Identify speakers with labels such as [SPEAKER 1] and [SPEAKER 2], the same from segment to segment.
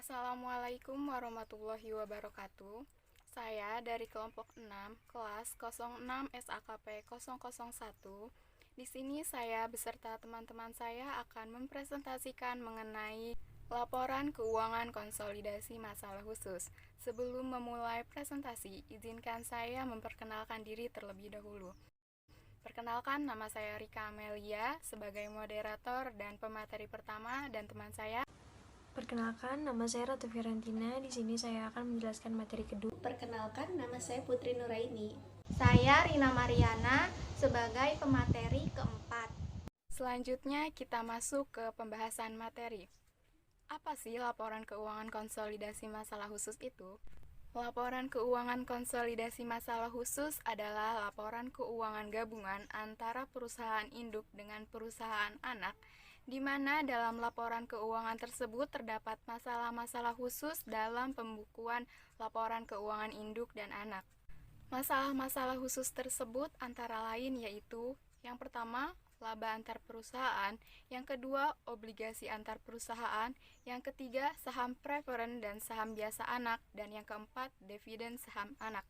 [SPEAKER 1] Assalamualaikum warahmatullahi wabarakatuh. Saya dari kelompok 6, kelas 06 SAKP 001. Di sini saya beserta teman-teman saya akan mempresentasikan mengenai laporan keuangan konsolidasi masalah khusus. Sebelum memulai presentasi, izinkan saya memperkenalkan diri terlebih dahulu. Perkenalkan, nama saya Rika Amelia sebagai moderator dan pemateri pertama, dan teman saya.
[SPEAKER 2] Perkenalkan, nama saya Ratu Firantina. Di sini saya akan menjelaskan materi kedua.
[SPEAKER 3] Perkenalkan, nama saya Putri Nuraini.
[SPEAKER 4] Saya Rina Mariana sebagai pemateri keempat.
[SPEAKER 1] Selanjutnya kita masuk ke pembahasan materi. Apa sih laporan keuangan konsolidasi masalah khusus itu? Laporan keuangan konsolidasi masalah khusus adalah laporan keuangan gabungan antara perusahaan induk dengan perusahaan anak, di mana dalam laporan keuangan tersebut terdapat masalah-masalah khusus dalam pembukuan laporan keuangan induk dan anak. Masalah-masalah khusus tersebut antara lain yaitu: yang pertama, laba antar perusahaan; yang kedua, obligasi antar perusahaan; yang ketiga, saham preferen dan saham biasa anak; dan yang keempat, dividen saham anak.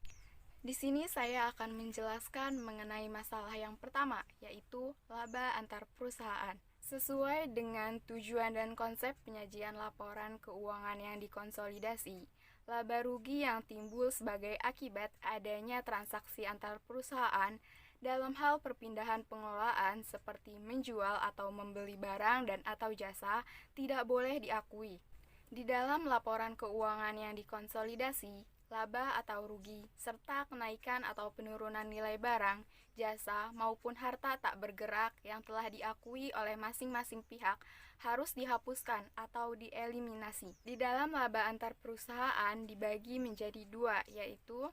[SPEAKER 1] Di sini saya akan menjelaskan mengenai masalah yang pertama, yaitu laba antar perusahaan. Sesuai dengan tujuan dan konsep penyajian laporan keuangan yang dikonsolidasi, laba rugi yang timbul sebagai akibat adanya transaksi antar perusahaan dalam hal perpindahan pengelolaan seperti menjual atau membeli barang dan atau jasa tidak boleh diakui. Di dalam laporan keuangan yang dikonsolidasi, laba atau rugi serta kenaikan atau penurunan nilai barang, jasa maupun harta tak bergerak yang telah diakui oleh masing-masing pihak harus dihapuskan atau dieliminasi. Di dalam laba antar perusahaan dibagi menjadi dua, yaitu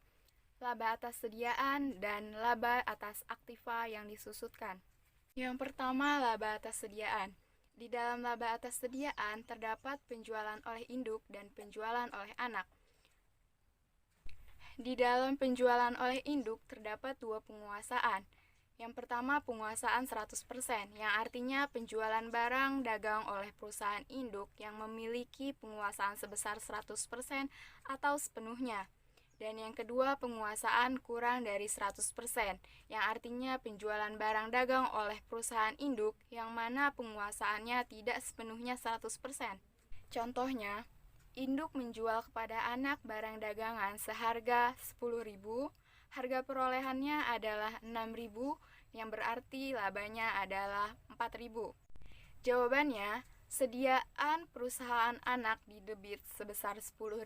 [SPEAKER 1] laba atas sediaan dan laba atas aktiva yang disusutkan. Yang pertama, laba atas sediaan. Di dalam laba atas sediaan terdapat penjualan oleh induk dan penjualan oleh anak. Di dalam penjualan oleh induk terdapat dua penguasaan. Yang pertama, penguasaan 100%, yang artinya penjualan barang dagang oleh perusahaan induk yang memiliki penguasaan sebesar 100% atau sepenuhnya. Dan yang kedua, penguasaan kurang dari 100%, yang artinya penjualan barang dagang oleh perusahaan induk yang mana penguasaannya tidak sepenuhnya 100%. Contohnya, induk menjual kepada anak barang dagangan seharga 10.000, harga perolehannya adalah 6.000, yang berarti labanya adalah 4.000. Jawabannya, sediaan perusahaan anak didebit sebesar 10.000,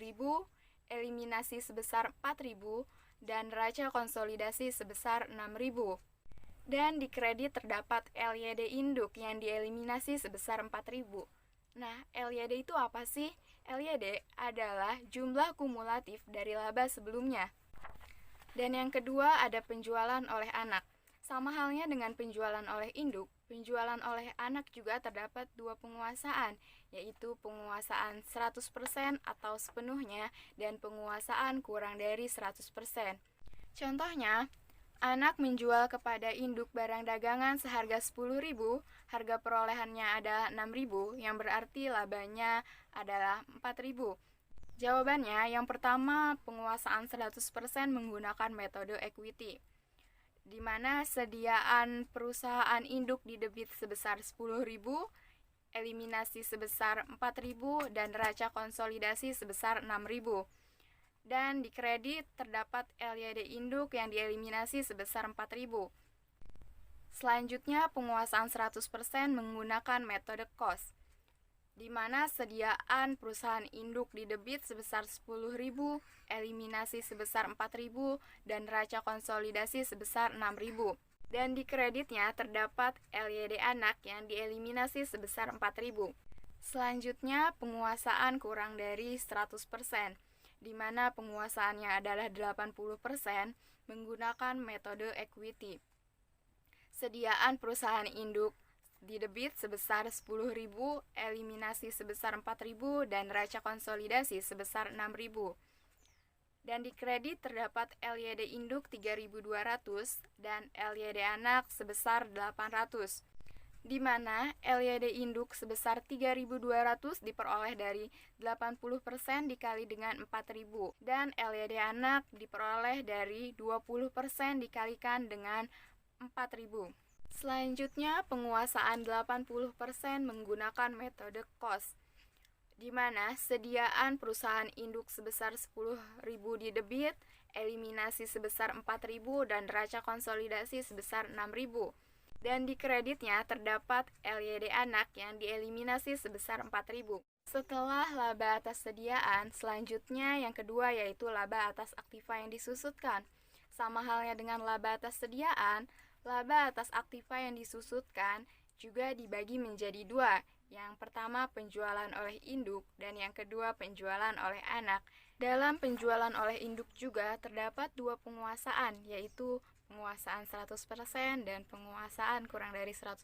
[SPEAKER 1] eliminasi sebesar 4.000, dan neraca konsolidasi sebesar 6.000. Dan di kredit terdapat LYD induk yang dieliminasi sebesar 4.000. Nah, LYD itu apa sih? LYD adalah jumlah kumulatif dari laba sebelumnya. Dan yang kedua ada penjualan oleh anak. Sama halnya dengan penjualan oleh induk, penjualan oleh anak juga terdapat dua penguasaan, yaitu penguasaan 100% atau sepenuhnya dan penguasaan kurang dari 100%. Contohnya, anak menjual kepada induk barang dagangan seharga 10.000, harga perolehannya adalah 6.000, yang berarti labanya adalah 4.000. Jawabannya, yang pertama, penguasaan 100% menggunakan metode equity, di mana sediaan perusahaan induk didebit sebesar 10.000, eliminasi sebesar 4.000, dan neraca konsolidasi sebesar 6.000. Dan di kredit terdapat LYD induk yang dieliminasi sebesar 4.000. Selanjutnya, penguasaan 100% menggunakan metode cost, di mana sediaan perusahaan induk didebit sebesar 10.000, eliminasi sebesar 4.000, dan neraca konsolidasi sebesar 6.000. Dan di kreditnya terdapat LYD anak yang dieliminasi sebesar 4.000. Selanjutnya, penguasaan kurang dari 100%, di mana penguasaannya adalah 80% menggunakan metode equity. Sediaan perusahaan induk didebit sebesar 10.000, eliminasi sebesar 4.000, dan neraca konsolidasi sebesar 6.000. Dan di kredit terdapat LYD induk 3.200 dan LYD anak sebesar 800. di mana LYD induk sebesar 3.200 diperoleh dari 80% dikali dengan 4.000 dan LYD anak diperoleh dari 20% dikalikan dengan 4.000. Selanjutnya, penguasaan 80% menggunakan metode cost, di mana sediaan perusahaan induk sebesar 10.000 didebit, eliminasi sebesar 4.000 dan neraca konsolidasi sebesar 6.000. Dan di kreditnya terdapat LYD anak yang dieliminasi sebesar 4.000. Setelah laba atas sediaan, selanjutnya yang kedua yaitu laba atas aktiva yang disusutkan. Sama halnya dengan laba atas sediaan, laba atas aktiva yang disusutkan juga dibagi menjadi dua. Yang pertama penjualan oleh induk dan yang kedua penjualan oleh anak. Dalam penjualan oleh induk juga terdapat dua penguasaan, yaitu penguasaan 100% dan penguasaan kurang dari 100%.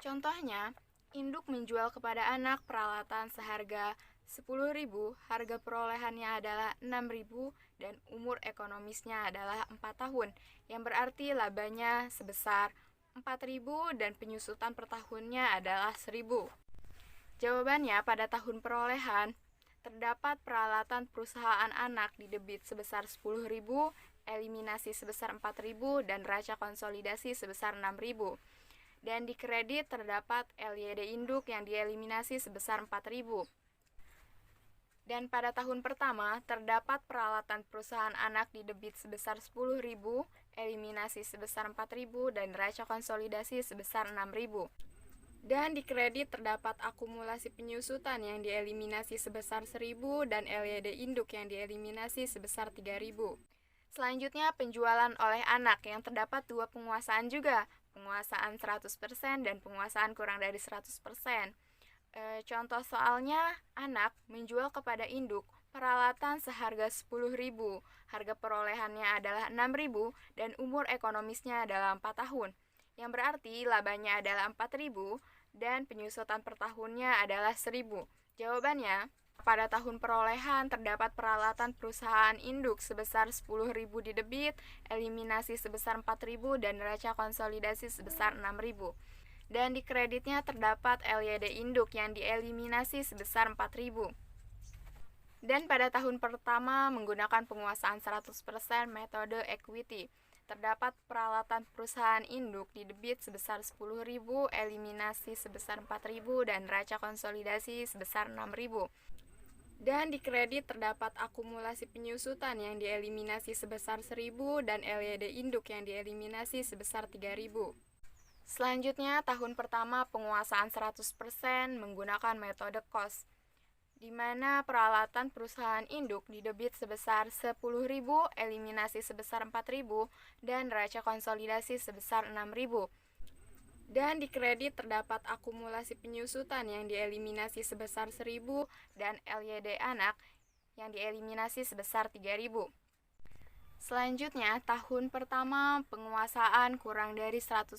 [SPEAKER 1] Contohnya, induk menjual kepada anak peralatan seharga 10.000, harga perolehannya adalah 6.000 dan umur ekonomisnya adalah 4 tahun, yang berarti labanya sebesar 4.000 dan penyusutan per tahunnya adalah 1.000. Jawabannya pada tahun perolehan terdapat peralatan perusahaan anak didebit sebesar 10.000, eliminasi sebesar 4.000 dan neraca konsolidasi sebesar 6.000. Dan di kredit terdapat LYD induk yang dieliminasi sebesar 4.000. Dan pada tahun pertama terdapat peralatan perusahaan anak didebit sebesar 10.000, eliminasi sebesar 4.000 dan neraca konsolidasi sebesar 6.000. Dan di kredit terdapat akumulasi penyusutan yang dieliminasi sebesar 1.000 dan LYD induk yang dieliminasi sebesar 3.000. Selanjutnya penjualan oleh anak yang terdapat dua penguasaan juga, penguasaan 100% dan penguasaan kurang dari 100%. Contoh soalnya, anak menjual kepada induk peralatan seharga 10.000, harga perolehannya adalah 6.000 dan umur ekonomisnya adalah 4 tahun, yang berarti labanya adalah 4.000 dan penyusutan per tahunnya adalah 1.000. Jawabannya, pada tahun perolehan terdapat peralatan perusahaan induk sebesar 10.000 didebit, eliminasi sebesar 4.000 dan neraca konsolidasi sebesar 6.000. Dan di kreditnya terdapat LYD induk yang dieliminasi sebesar 4.000. Dan pada tahun pertama menggunakan penguasaan 100% metode equity. Terdapat peralatan perusahaan induk didebit sebesar 10.000, eliminasi sebesar 4.000 dan neraca konsolidasi sebesar 6.000. Dan di kredit terdapat akumulasi penyusutan yang dieliminasi sebesar 1.000 dan LYD induk yang dieliminasi sebesar 3.000. Selanjutnya, tahun pertama penguasaan 100% menggunakan metode cost, di mana peralatan perusahaan induk didebit sebesar 10.000, eliminasi sebesar 4.000, dan neraca konsolidasi sebesar 6.000. Dan di kredit terdapat akumulasi penyusutan yang dieliminasi sebesar 1.000 dan LYD anak yang dieliminasi sebesar 3.000. Selanjutnya, tahun pertama penguasaan kurang dari 100%,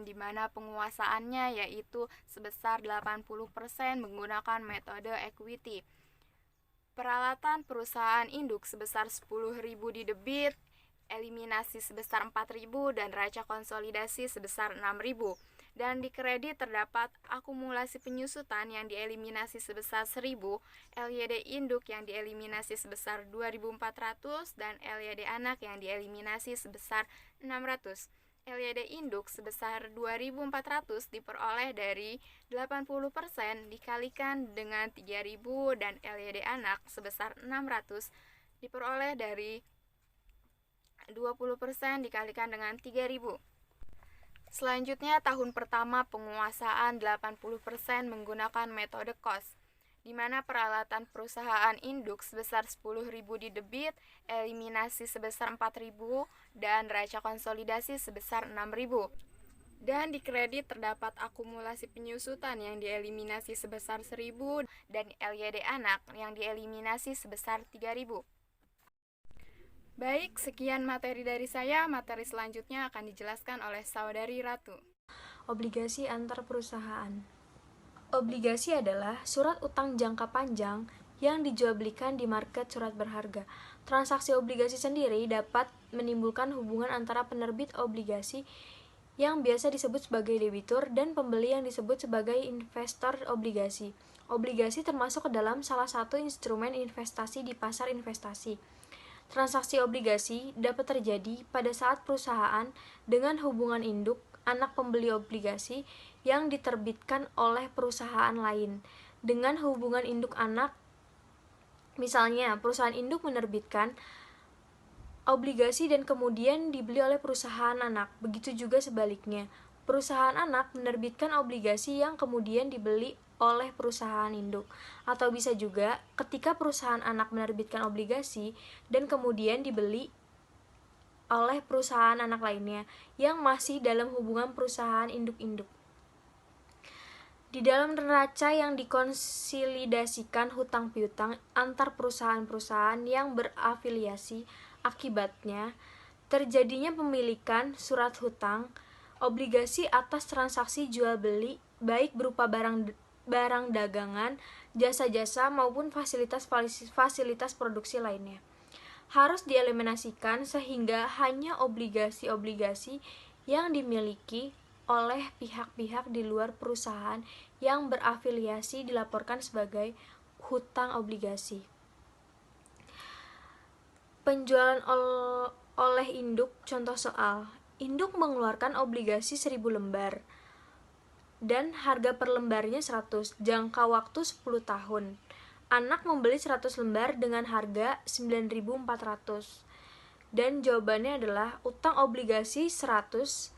[SPEAKER 1] di mana penguasaannya yaitu sebesar 80% menggunakan metode equity. Peralatan perusahaan induk sebesar 10.000 didebit, eliminasi sebesar 4.000 dan neraca konsolidasi sebesar 6.000. Dan di kredit terdapat akumulasi penyusutan yang dieliminasi sebesar 1.000, LYD induk yang dieliminasi sebesar 2.400 dan LYD anak yang dieliminasi sebesar 600. LYD induk sebesar 2.400 diperoleh dari 80% dikalikan dengan 3.000 dan LYD anak sebesar 600 diperoleh dari 20% dikalikan dengan 3.000. Selanjutnya, tahun pertama penguasaan 80% menggunakan metode cost, di mana peralatan perusahaan induk sebesar 10.000 didebit, eliminasi sebesar 4.000 dan neraca konsolidasi sebesar 6.000. Dan di kredit terdapat akumulasi penyusutan yang dieliminasi sebesar 1.000 dan LYD anak yang dieliminasi sebesar 3.000. Baik, sekian materi dari saya. Materi selanjutnya akan dijelaskan oleh Saudari Ratu.
[SPEAKER 2] Obligasi antar perusahaan. Obligasi adalah surat utang jangka panjang yang dijual belikan di market surat berharga. Transaksi obligasi sendiri dapat menimbulkan hubungan antara penerbit obligasi yang biasa disebut sebagai debitur, dan pembeli yang disebut sebagai investor obligasi. Obligasi termasuk ke dalam salah satu instrumen investasi di pasar investasi. Transaksi obligasi dapat terjadi pada saat perusahaan dengan hubungan induk anak pembeli obligasi yang diterbitkan oleh perusahaan lain dengan hubungan induk anak. Misalnya, perusahaan induk menerbitkan obligasi dan kemudian dibeli oleh perusahaan anak. Begitu juga sebaliknya, perusahaan anak menerbitkan obligasi yang kemudian dibeli oleh perusahaan induk. Atau bisa juga ketika perusahaan anak menerbitkan obligasi dan kemudian dibeli oleh perusahaan anak lainnya yang masih dalam hubungan perusahaan induk-induk. Di dalam neraca yang dikonsolidasikan hutang piutang antar perusahaan-perusahaan yang berafiliasi, akibatnya terjadinya pemilikan surat hutang obligasi atas transaksi jual beli, baik berupa barang dagangan, jasa-jasa maupun fasilitas produksi lainnya. Harus dieliminasikan sehingga hanya obligasi-obligasi yang dimiliki oleh pihak-pihak di luar perusahaan yang berafiliasi dilaporkan sebagai hutang obligasi. Penjualan oleh induk. Contoh soal: induk mengeluarkan obligasi 1000 lembar dan harga per lembarnya 100, jangka waktu 10 tahun. Anak membeli 100 lembar dengan harga 9.400. Dan jawabannya adalah utang obligasi 100,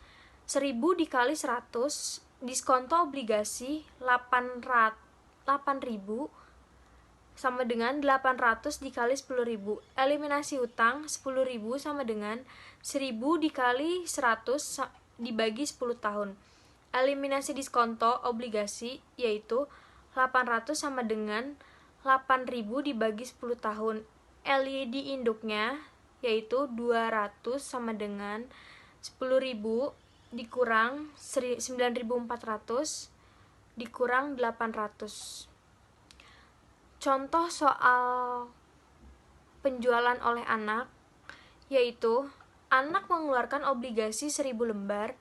[SPEAKER 2] 1000 dikali 100, diskonto obligasi 8.000 sama dengan 800 dikali 10.000. Eliminasi utang 10.000 sama dengan 1000 dikali 100 dibagi 10 tahun. Eliminasi diskonto obligasi yaitu 800 sama dengan 8.000 dibagi 10 tahun. LED induknya yaitu 200 sama dengan 10.000 dikurang 9.400 dikurang 800. Contoh soal penjualan oleh anak yaitu anak mengeluarkan obligasi 1000 lembar,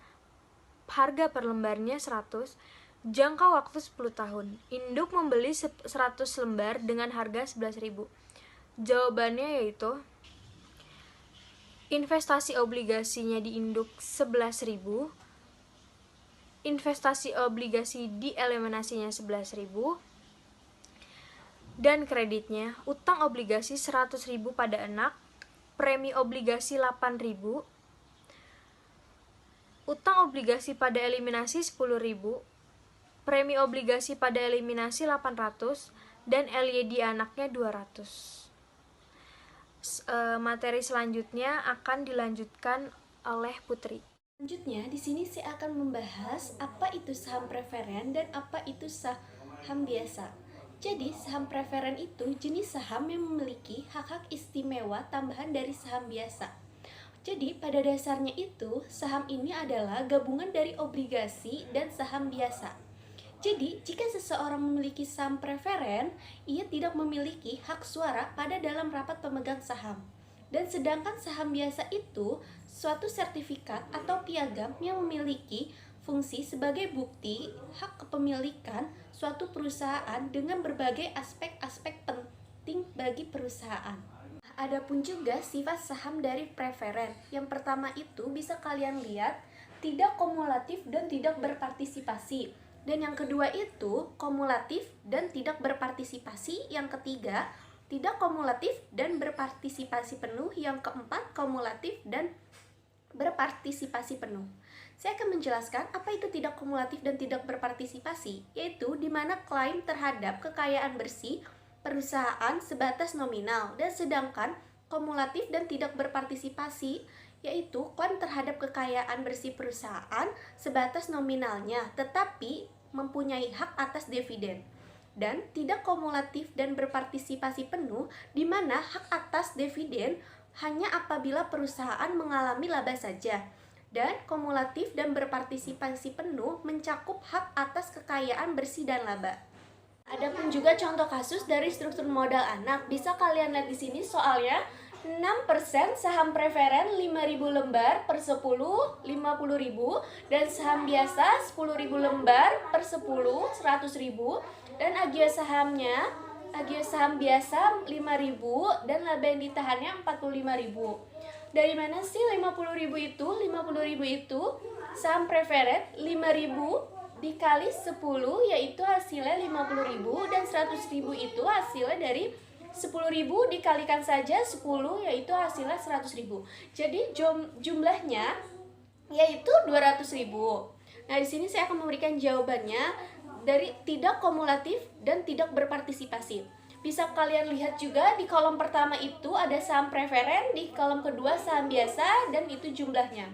[SPEAKER 2] harga per lembarnya 100, jangka waktu 10 tahun. Induk membeli 100 lembar dengan harga 11.000. Jawabannya yaitu investasi obligasinya di induk 11.000, investasi obligasi dieliminasinya 11.000, dan kreditnya utang obligasi 100.000 pada anak, premi obligasi 8.000, utang obligasi pada eliminasi 10.000, premi obligasi pada eliminasi 800, dan LED anaknya 200. Materi selanjutnya akan dilanjutkan oleh Putri.
[SPEAKER 3] Selanjutnya, di sini saya akan membahas apa itu saham preferen dan apa itu saham biasa. Jadi, saham preferen itu jenis saham yang memiliki hak-hak istimewa tambahan dari saham biasa. Jadi, pada dasarnya itu, saham ini adalah gabungan dari obligasi dan saham biasa. Jadi, jika seseorang memiliki saham preferen, ia tidak memiliki hak suara pada dalam rapat pemegang saham. Dan sedangkan saham biasa itu suatu sertifikat atau piagam yang memiliki fungsi sebagai bukti hak kepemilikan suatu perusahaan dengan berbagai aspek-aspek penting bagi perusahaan. Adapun juga sifat saham dari preferen. Yang pertama itu bisa kalian lihat tidak kumulatif dan tidak berpartisipasi. Dan yang kedua itu kumulatif dan tidak berpartisipasi. Yang ketiga tidak kumulatif dan berpartisipasi penuh. Yang keempat kumulatif dan berpartisipasi penuh. Saya akan menjelaskan apa itu tidak kumulatif dan tidak berpartisipasi, yaitu di mana klaim terhadap kekayaan bersih perusahaan sebatas nominal, dan sedangkan kumulatif dan tidak berpartisipasi yaitu klaim terhadap kekayaan bersih perusahaan sebatas nominalnya tetapi mempunyai hak atas dividen. Dan tidak kumulatif dan berpartisipasi penuh di mana hak atas dividen hanya apabila perusahaan mengalami laba saja. Dan kumulatif dan berpartisipasi penuh mencakup hak atas kekayaan bersih dan laba. Adapun juga contoh kasus dari struktur modal anak bisa kalian lihat di sini soalnya. 6% saham preferen 5.000 lembar per 10 50.000, dan saham biasa 10.000 lembar per 10 100.000, dan agio saham biasa 5.000 dan laba yang ditahannya 45.000. Dari mana sih 50.000 itu? 50.000 itu saham preferen 5.000 dikali 10 yaitu hasilnya 50.000, dan 100.000 itu hasilnya dari 10.000 dikalikan saja 10 yaitu hasilnya 100.000. Jadi jumlahnya yaitu 200.000. Nah, di sini saya akan memberikan jawabannya dari tidak kumulatif dan tidak berpartisipasi. Bisa kalian lihat juga di kolom pertama itu ada saham preferen, di kolom kedua saham biasa, dan itu jumlahnya.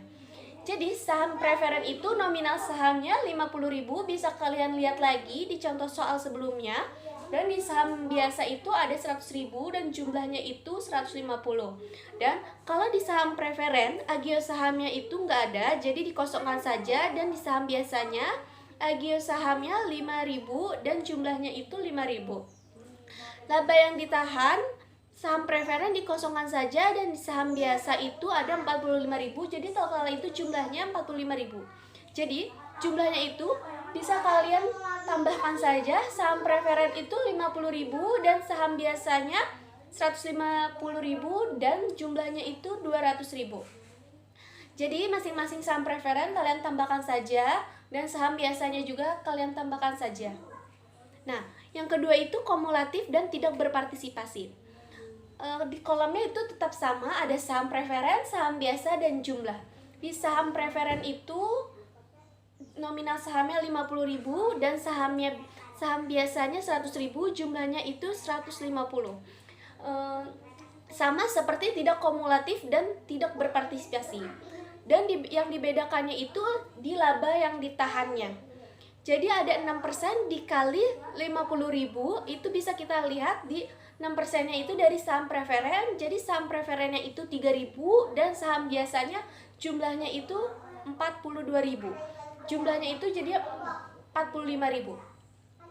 [SPEAKER 3] Jadi saham preferen itu nominal sahamnya 50.000, bisa kalian lihat lagi di contoh soal sebelumnya. Dan di saham biasa itu ada 100.000 dan jumlahnya itu 150. Dan kalau di saham preferen, agio sahamnya itu nggak ada, jadi dikosongkan saja. Dan di saham biasanya, agio sahamnya 5.000 dan jumlahnya itu 5.000. Laba yang ditahan, saham preferen dikosongkan saja, dan di saham biasa itu ada 45.000, jadi total itu jumlahnya 45.000. Jadi jumlahnya itu bisa kalian tambahkan saja, saham preferen itu 50.000 dan saham biasanya 150.000 dan jumlahnya itu 200.000. Jadi masing-masing saham preferen kalian tambahkan saja, dan saham biasanya juga kalian tambahkan saja. Nah, yang kedua itu kumulatif dan tidak berpartisipasi. Di kolomnya itu tetap sama, ada saham preferen, saham biasa, dan jumlah. Di saham preferen itu nominal sahamnya 50.000 dan saham biasanya 100.000, jumlahnya itu 150. Sama seperti tidak kumulatif dan tidak berpartisipasi. Dan yang dibedakannya itu di laba yang ditahannya. Jadi ada 6% dikali 50.000, itu bisa kita lihat di 6%-nya itu dari saham preferen. Jadi saham preferennya itu 3.000 dan saham biasanya jumlahnya itu 42.000. Jumlahnya itu jadi 45.000.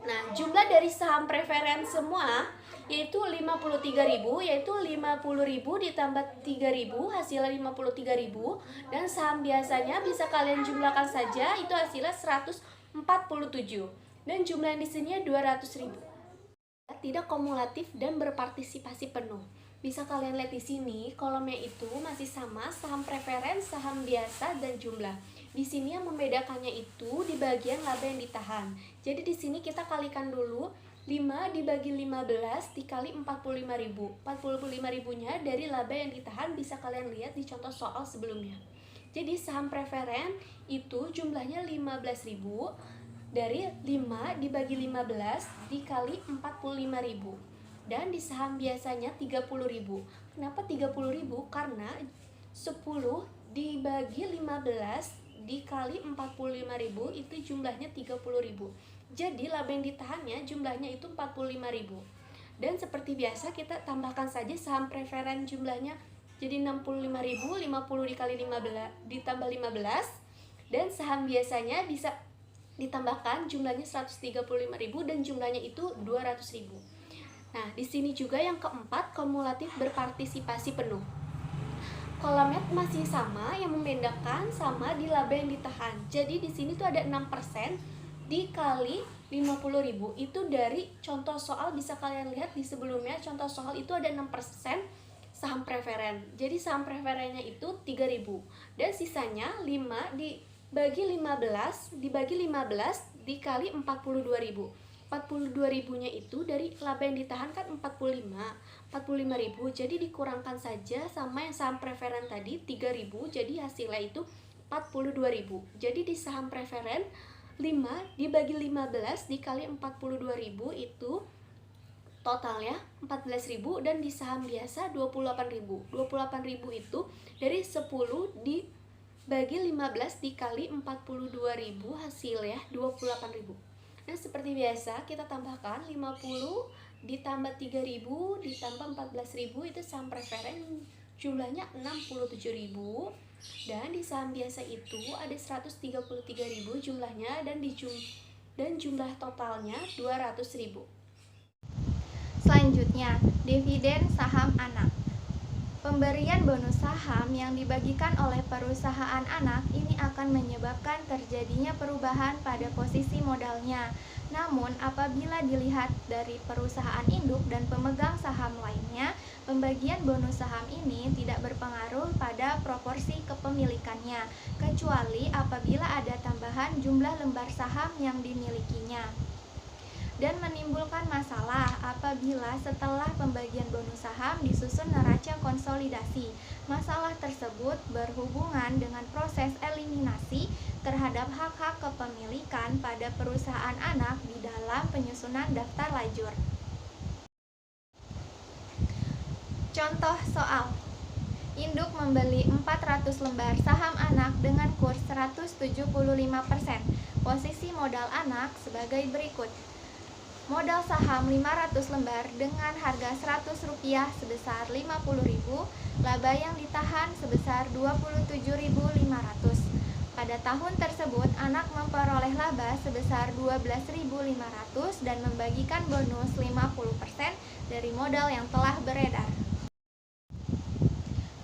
[SPEAKER 3] Nah, jumlah dari saham preferen semua yaitu 53.000, yaitu 50.000 ditambah 3.000 hasilnya 53.000, dan saham biasanya bisa kalian jumlahkan saja, itu hasilnya 147, dan jumlah yang di sini 200.000. Tidak kumulatif dan berpartisipasi penuh. Bisa kalian lihat di sini kolomnya itu masih sama, saham preferen, saham biasa, dan jumlah. Di sini yang membedakannya itu di bagian laba yang ditahan. Jadi di sini kita kalikan dulu 5 dibagi 15 dikali 45.000. 45.000-nya dari laba yang ditahan bisa kalian lihat di contoh soal sebelumnya. Jadi saham preferen itu jumlahnya 15.000, dari 5 dibagi 15 dikali 45.000. Dan di saham biasanya 30.000. Kenapa 30.000? Karena 10 dibagi 15 dikali 45.000 itu jumlahnya 30.000. Jadi laba yang ditahannya jumlahnya itu 45.000. Dan seperti biasa kita tambahkan saja saham preferen jumlahnya jadi 65.000, 50 dikali 15 ditambah 15, dan saham biasanya bisa ditambahkan jumlahnya 135.000 dan jumlahnya itu 200.000. Nah, di sini juga yang keempat, kumulatif berpartisipasi penuh. Kolomnya masih sama, yang membedakan sama di laba yang ditahan. Jadi di sini tuh ada 6% dikali 50.000. Itu dari contoh soal, bisa kalian lihat di sebelumnya contoh soal itu ada 6% saham preferen. Jadi saham preferennya itu 3.000. Dan sisanya 5 dibagi 15 dikali 42.000. 42.000-nya itu dari laba yang ditahan kan 45.000, jadi dikurangkan saja sama yang saham preferen tadi 3.000, jadi hasilnya itu 42.000. Jadi di saham preferen 5 dibagi 15 dikali 42.000 itu totalnya 14.000, dan di saham biasa 28.000. 28.000 itu dari 10 dibagi 15 dikali 42.000 hasilnya 28.000. Nah, seperti biasa kita tambahkan 50 ditambah 3.000 ditambah 14.000 itu saham preferen jumlahnya 67.000, dan di saham biasa itu ada 133.000 jumlahnya, dan jumlah totalnya 200.000.
[SPEAKER 4] Selanjutnya, dividen saham anak. Pemberian bonus saham yang dibagikan oleh perusahaan anak ini akan menyebabkan terjadinya perubahan pada posisi modalnya. Namun, apabila dilihat dari perusahaan induk dan pemegang saham lainnya, pembagian bonus saham ini tidak berpengaruh pada proporsi kepemilikannya, kecuali apabila ada tambahan jumlah lembar saham yang dimilikinya. Dan menimbulkan masalah apabila setelah pembagian bonus saham disusun neraca konsolidasi. Masalah tersebut berhubungan dengan proses eliminasi terhadap hak-hak kepemilikan pada perusahaan anak di dalam penyusunan daftar lajur. Contoh soal. Induk membeli 400 lembar saham anak dengan kurs 175%. Posisi modal anak sebagai berikut. Modal saham 500 lembar dengan harga Rp100 sebesar Rp50.000, laba yang ditahan sebesar Rp27.500. Pada tahun tersebut, anak memperoleh laba sebesar Rp12.500 dan membagikan bonus 50% dari modal yang telah beredar.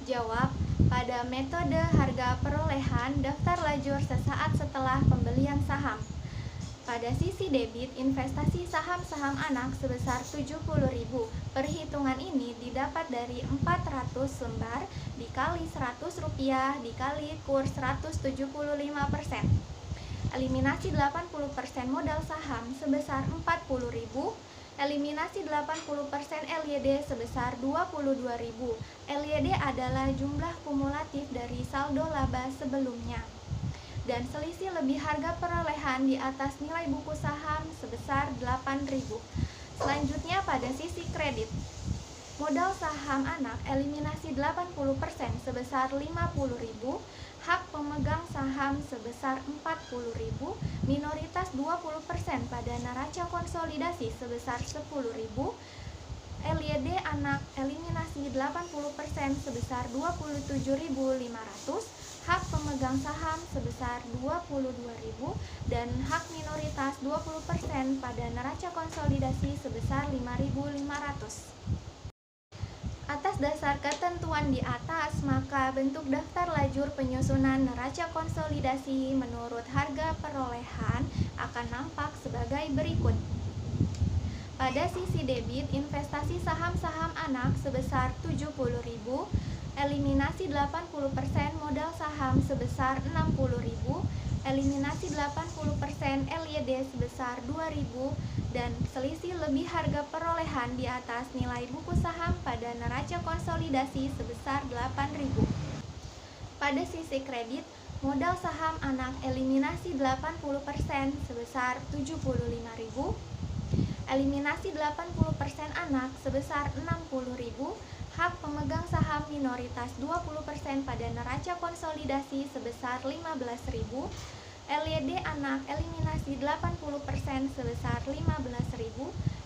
[SPEAKER 4] Jawab, pada metode harga perolehan daftar lajur sesaat setelah pembelian saham. Pada sisi debit, investasi saham-saham anak sebesar Rp70.000. Perhitungan ini didapat dari 400 lembar dikali Rp100 dikali kurs 175%. Eliminasi 80% modal saham sebesar Rp40.000. Eliminasi 80% LYD sebesar Rp22.000. LYD adalah jumlah kumulatif dari saldo laba sebelumnya. Dan selisih lebih harga perolehan di atas nilai buku saham sebesar Rp8.000. Selanjutnya pada sisi kredit. Modal saham anak eliminasi 80% sebesar Rp50.000, hak pemegang saham sebesar Rp40.000, minoritas 20% pada neraca konsolidasi sebesar Rp10.000, LYD anak eliminasi 80% sebesar Rp27.500, hak pemegang saham sebesar Rp22.000 dan hak minoritas 20% pada neraca konsolidasi sebesar Rp5.500. Atas dasar ketentuan di atas, maka bentuk daftar lajur penyusunan neraca konsolidasi menurut harga perolehan akan nampak sebagai berikut. Pada sisi debit, investasi saham-saham anak sebesar Rp70.000, eliminasi 80% modal saham sebesar Rp60.000, eliminasi 80% LYD sebesar Rp2.000, dan selisih lebih harga perolehan di atas nilai buku saham pada neraca konsolidasi sebesar Rp8.000. Pada sisi kredit, modal saham anak eliminasi 80% sebesar Rp75.000, eliminasi 80% anak sebesar Rp60.000, hak pemegang saham minoritas 20% pada neraca konsolidasi sebesar Rp15.000, LYD anak eliminasi 80% sebesar Rp15.000,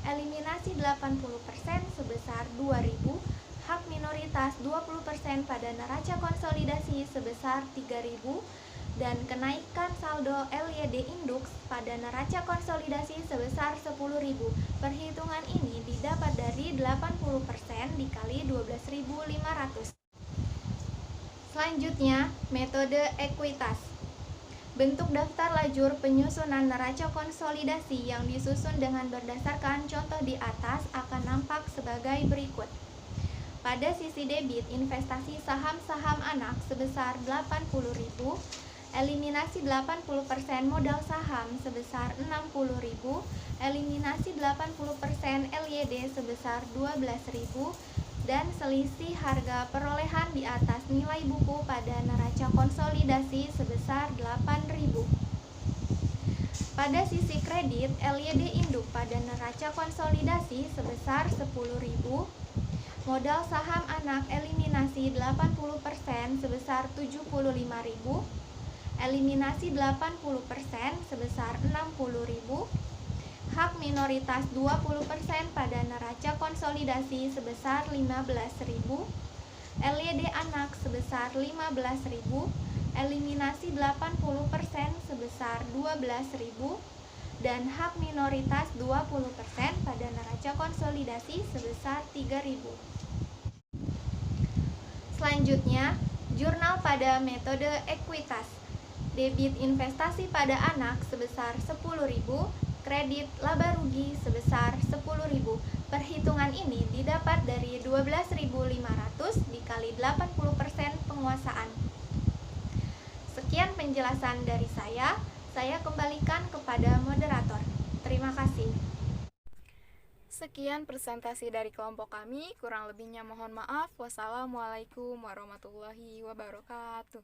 [SPEAKER 4] eliminasi 80% sebesar Rp2.000, hak minoritas 20% pada neraca konsolidasi sebesar Rp3.000, dan kenaikan saldo LYD induk pada neraca konsolidasi sebesar Rp10.000. Perhitungan ini didapat dari 80% dikali Rp12.500. Selanjutnya, metode ekuitas. Bentuk daftar lajur penyusunan neraca konsolidasi yang disusun dengan berdasarkan contoh di atas akan nampak sebagai berikut. Pada sisi debit, investasi saham-saham anak sebesar Rp80.000, eliminasi 80% modal saham sebesar Rp60.000, eliminasi 80% LYD sebesar Rp12.000, dan selisih harga perolehan di atas nilai buku pada neraca konsolidasi sebesar Rp8.000. Pada sisi kredit, LYD induk pada neraca konsolidasi sebesar Rp10.000, modal saham anak eliminasi 80% sebesar Rp75.000, eliminasi 80% sebesar Rp60.000, hak minoritas 20% pada neraca konsolidasi sebesar Rp15.000, LYD anak sebesar Rp15.000, eliminasi 80% sebesar Rp12.000, dan hak minoritas 20% pada neraca konsolidasi sebesar Rp3.000. Selanjutnya, jurnal pada metode ekuitas. Debit investasi pada anak sebesar 10.000, kredit laba rugi sebesar 10.000. Perhitungan ini didapat dari 12.500 dikali 80% penguasaan. Sekian penjelasan dari saya kembalikan kepada moderator. Terima kasih.
[SPEAKER 1] Sekian presentasi dari kelompok kami, kurang lebihnya mohon maaf. Wassalamualaikum warahmatullahi wabarakatuh.